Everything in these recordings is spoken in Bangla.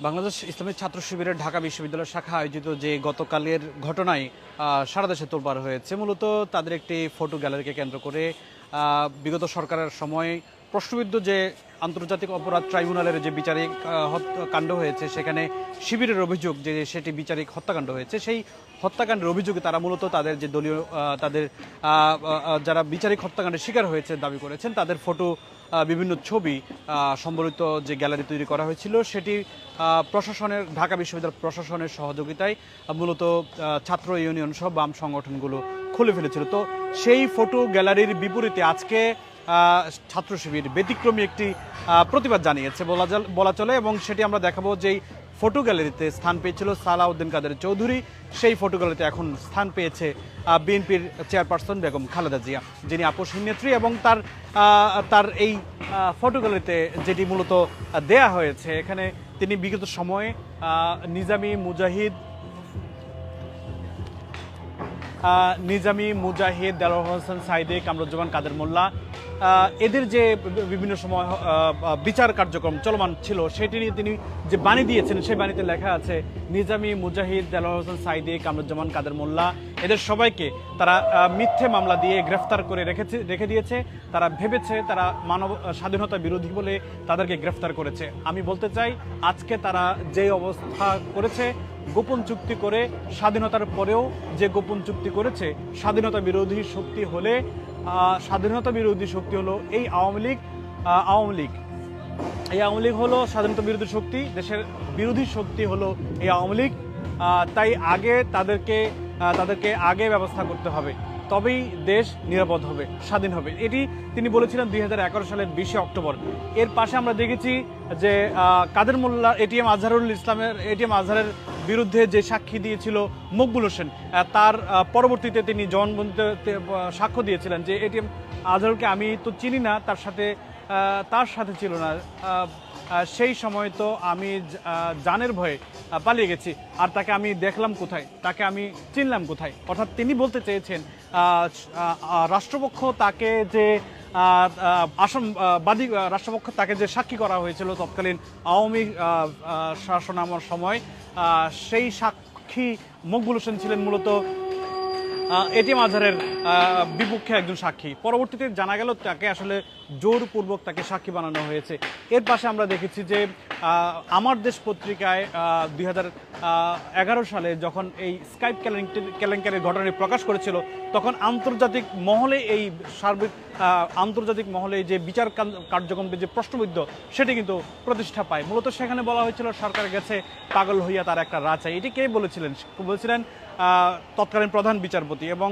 বাংলাদেশ ইসলামী ছাত্র শিবিরের ঢাকা বিশ্ববিদ্যালয় শাখা আয়োজিত যে গতকালের ঘটনায় সারা দেশে তোলপাড় হয়েছে, মূলত তাদের একটি ফটো গ্যালারিকে কেন্দ্র করে বিগত সরকারের সময় প্রশ্নবিদ্ধ যে আন্তর্জাতিক অপরাধ ট্রাইব্যুনালের যে বিচারিক কাণ্ড হয়েছে, সেখানে শিবিরের অভিযোগ যে সেটি বিচারিক হত্যাকাণ্ড হয়েছে। সেই হত্যাকাণ্ডের অভিযোগে তারা মূলত তাদের যে দলীয় তাদের যারা বিচারিক হত্যাকাণ্ডের শিকার হয়েছে দাবি করেছেন, তাদের ফটো বিভিন্ন ছবি সম্বলিত যে গ্যালারি তৈরি করা হয়েছিল, সেটি প্রশাসনের ঢাকা বিশ্ববিদ্যালয় প্রশাসনের সহযোগিতায় মূলত ছাত্র ইউনিয়ন সহ বাম সংগঠনগুলো খুলে ফেলেছিল। তো সেই ফটো গ্যালারির বিপরীতে আজকে ছাত্র শিবির ব্যতিক্রমী একটি প্রতিবাদ জানিয়েছে বলা চলে, এবং সেটি আমরা দেখাবো। যেই ফটো গ্যালারিতে স্থান পেয়েছিল সালাউদ্দিন কাদের চৌধুরী, সেই ফটো গ্যালারিতে এখন স্থান পেয়েছে বিএনপির চেয়ারপারসন বেগম খালেদা জিয়া, যিনি আপসহীন নেত্রী। এবং তার এই ফটো গ্যালারিতে যেটি মূলত দেয়া হয়েছে, এখানে তিনি বিগত সময়ে নিজামী মুজাহিদ, দেলোয়ার হোসেন সাইদি, কামরুজ্জামান কাদের মোল্লা, এদের যে বিভিন্ন সময় বিচার কার্যক্রম চলমান ছিল, সেটি নিয়ে তিনি যে বাণী দিয়েছেন, সেই বাণীতে লেখা আছে নিজামী মুজাহিদ, দেলোয়ার হোসেন সাইদি, কামরুজ্জামান কাদের মোল্লা, এদের সবাইকে তারা মিথ্যে মামলা দিয়ে গ্রেফতার করে রেখে দিয়েছে। তারা ভেবেছে তারা মানব স্বাধীনতা বিরোধী বলে তাদেরকে গ্রেফতার করেছে। আমি বলতে চাই, আজকে তারা যে অবস্থা করেছে, গোপন চুক্তি করে স্বাধীনতার পরেও যে গোপন চুক্তি করেছে, স্বাধীনতা বিরোধী শক্তি হলে স্বাধীনতা বিরোধী শক্তি হলো এই আওয়ামী লীগ। এই আওয়ামী লীগ হলো স্বাধীনতা বিরোধী শক্তি, দেশের বিরোধী শক্তি হলো এই আওয়ামী লীগ। তাই তাদেরকে আগে ব্যবস্থা করতে হবে, তবেই দেশ নিরাপদ হবে, স্বাধীন হবে। এটি তিনি বলেছিলেন 2011 সালের 20 অক্টোবর। এর পাশে আমরা দেখেছি যে কাদের মোল্লা এটিএম আজহারের বিরুদ্ধে যে সাক্ষী দিয়েছিল মকবুল হোসেন, তার পরবর্তীতে তিনি জবানবন্দিতে সাক্ষ্য দিয়েছিলেন যে এটিএম আজহারকে আমি তো চিনি না, তার সাথে ছিল না, সেই সময় তো আমি জানের ভয়ে পালিয়ে গেছি, আর তাকে আমি দেখলাম কোথায়, তাকে আমি চিনলাম কোথায়। অর্থাৎ তিনি বলতে চেয়েছেন রাষ্ট্রপক্ষ তাকে যে রাষ্ট্রপক্ষ তাকে যে সাক্ষী করা হয়েছিল তৎকালীন আওয়ামী শাসনামল সময়, সেই সাক্ষী মকবুল হোসেন ছিলেন মূলত এটিএম আজহারের বিপক্ষে একজন সাক্ষী। পরবর্তীতে জানা গেল তাকে আসলে জোরপূর্বক তাকে সাক্ষী বানানো হয়েছে। এর পাশে আমরা দেখেছি যে আমার দেশ পত্রিকায় 2011 সালে যখন এই স্কাইপ কেলেঙ্কারির ঘটনাটি প্রকাশ করেছিল, তখন আন্তর্জাতিক মহলে যে বিচার কার্যক্রমে যে প্রশ্নবিদ্ধ, সেটি কিন্তু প্রতিষ্ঠা পায়। মূলত সেখানে বলা হয়েছিল সরকার গেছে পাগল হইয়া তার একটা রাজা। এটি কে বলেছিলেন তৎকালীন প্রধান বিচারপতি, এবং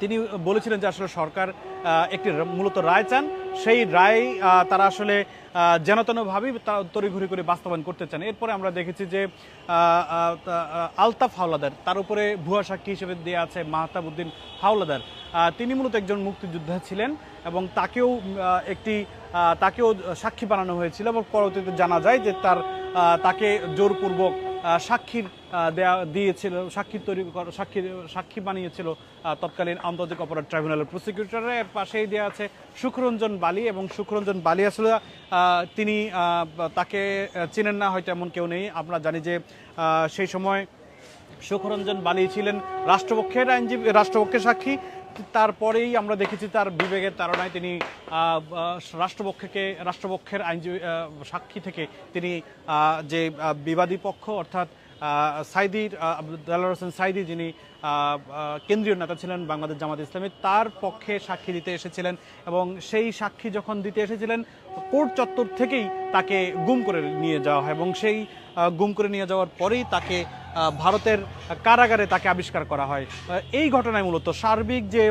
তিনি বলেছিলেন যে আসলে সরকার একটি মূলত রায় চান, সেই রায় তারা আসলে যেনতেনভাবে তড়িঘড়ি করে বাস্তবায়ন করতে চান। এরপরে আমরা দেখেছি যে আলতাফ হাওলাদার, তার উপরে ভুয়া সাক্ষী হিসেবে দেওয়া আছে মাহতাব উদ্দিন হাওলাদার। তিনি মূলত একজন মুক্তিযোদ্ধা ছিলেন, এবং তাকেও সাক্ষী বানানো হয়েছিল, এবং পরবর্তীতে জানা যায় যে তাকে জোরপূর্বক সাক্ষী বানিয়েছিল তৎকালীন আন্তর্জাতিক অপরাধ ট্রাইব্যুনালের প্রসিকিউটরের। এর পাশেই দেওয়া আছে সুখরঞ্জন বালি, এবং সুখরঞ্জন বালি আসলে তাকে চিনেন না হয়তো এমন কেউ নেই। আমরা জানি যে সেই সময় সুখরঞ্জন বালি ছিলেন রাষ্ট্রপক্ষের সাক্ষী। তারপরেই আমরা দেখেছি তার বিবেকের তাড়নায় তিনি রাষ্ট্রপক্ষের সাক্ষী থেকে তিনি যে বিবাদী পক্ষ অর্থাৎ দেলোয়ার হোসেন সাইদি, যিনি কেন্দ্রীয় নেতা ছিলেন বাংলাদেশ জামাত ইসলামী, তার পক্ষে সাক্ষী দিতে এসেছিলেন। এবং সেই সাক্ষী যখন দিতে এসেছিলেন, কোর্ট চত্বর থেকেই তাকে গুম করে নিয়ে যাওয়া হয়, এবং সেই গুম করে নিয়ে যাওয়ার পরেই তাকে ভারতের কারাগারে তাকে আবিষ্কার করা হয়। এই ঘটনায় মূলত সার্বিক যে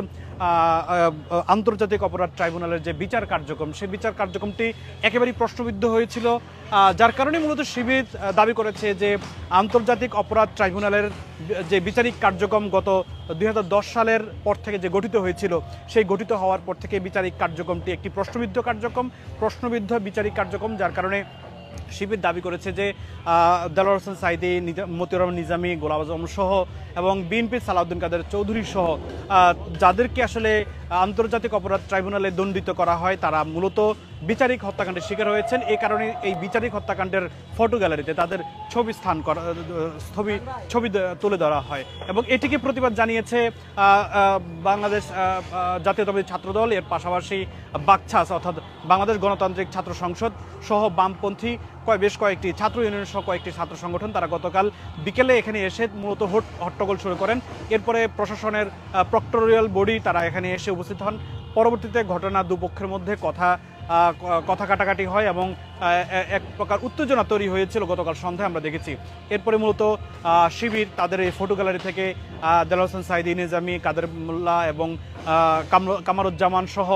আন্তর্জাতিক অপরাধ ট্রাইব্যুনালের যে বিচার কার্যক্রম, সেই বিচার কার্যক্রমটি একেবারেই প্রশ্নবিদ্ধ হয়েছিল, যার কারণে মূলত শিবির দাবি করেছে যে আন্তর্জাতিক অপরাধ ট্রাইব্যুনালের যে বিচারিক কার্যক্রম গত 2010 সালের পর থেকে যে গঠিত হয়েছিল, সেই গঠিত হওয়ার পর থেকে বিচারিক কার্যক্রমটি একটি প্রশ্নবিদ্ধ বিচারিক কার্যক্রম, যার কারণে শিবির দাবি করেছে যে দেলোয়ার হোসেন সাঈদী, মতিউর রহমান নিজামী, গোলাম আজম সহ এবং বিএনপির সালাউদ্দিন কাদের চৌধুরী সহ যাদেরকে আসলে আন্তর্জাতিক অপরাধ ট্রাইব্যুনালে দণ্ডিত করা হয় তারা মূলত বিচারিক হত্যাকাণ্ডের শিকার হয়েছেন। এই কারণে এই বিচারিক হত্যাকাণ্ডের ফটো গ্যালারিতে তাদের ছবি তুলে ধরা হয় এবং এটিকে প্রতিবাদ জানিয়েছে বাংলাদেশ জাতীয়তাবাদী ছাত্রদল, এর পাশাপাশি বাকছাস অর্থাৎ বাংলাদেশ গণতান্ত্রিক ছাত্র সংসদ সহ বামপন্থী বেশ কয়েকটি ছাত্র ইউনিয়ন সহ কয়েকটি ছাত্র সংগঠন। তারা গতকাল বিকেলে এখানে এসে মূলত হট্টগোল শুরু করেন। এরপরে প্রশাসনের প্রক্টোরিয়াল বডি তারা এখানে এসে উপস্থিত হন। পরবর্তীতে ঘটনা দুপক্ষের মধ্যে কথা কাটাকাটি হয় এবং এক প্রকার উত্তেজনা তৈরি হয়েছিল গতকাল সন্ধ্যায় আমরা দেখেছি। এরপরে মূলত শিবির তাদের এই ফটো গ্যালারি থেকে দেলোয়ার হোসেন সাঈদী, নিজামী, কাদের মোল্লা এবং কামারুজ্জামান সহ